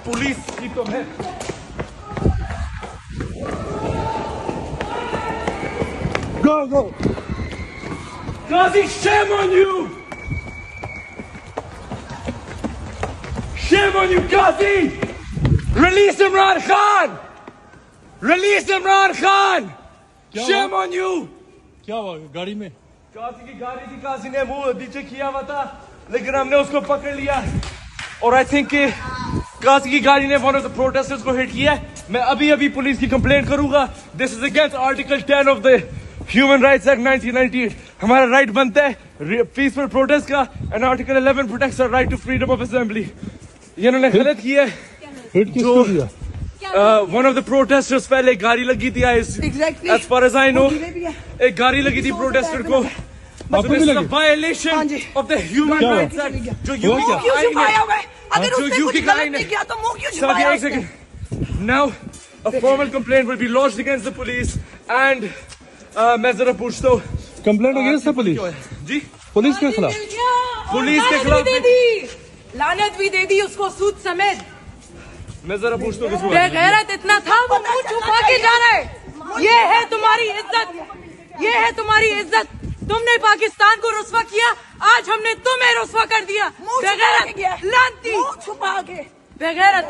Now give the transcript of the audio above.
Police की तो है। Go, go. Qazi, shame on you. Shame on you, Qazi. Release Imran Khan. Release Imran Khan. Shame on you. क्या हुआ गाड़ी में? काजी की गाड़ी थी, काजी ने मुंह नीचे किया हुआ था, लेकिन हमने उसको पकड़ लिया और आई थिंक काजी की गाड़ी ने वन ऑफ द प्रोटेस्टर्स को हिट किया। मैं अभी पुलिस की कंप्लेंट करूंगा। This is against article 10 of the human rights act 1998। हमारा राइट बनता है पीसफुल प्रोटेस्ट का, and article 11 protects our right to freedom of assembly. ये इन्होंने गलत किया है। हिट किसको किया? वन ऑफ द प्रोटेस्टर्स पहले गाड़ी लगी थी, as far as I know एक गाड़ी लगी थी प्रोटेस्टर को। Violation of the human rights act जो यूके का आइन है। एक second, now a formal complaint will be launched against the police and मैं जरा पूछता हूँ, कंप्लेंट अगेंस्ट द पुलिस? जी, पुलिस के खिलाफ? पुलिस के खिलाफ लानत भी दे दी उसको सूद समेत। मैं जरा पूछता हूँ, बेगैरत इतना था वो मुंह छुपा के जा रहे। ये है तुम्हारी इज्जत, ये है तुम्हारी इज्जत। तुमने पाकिस्तान को रुस्वा किया, आज हमने तुम्हें रुस्वा कर दिया। बेगैरत, लानती, छुपा के बेगैरत।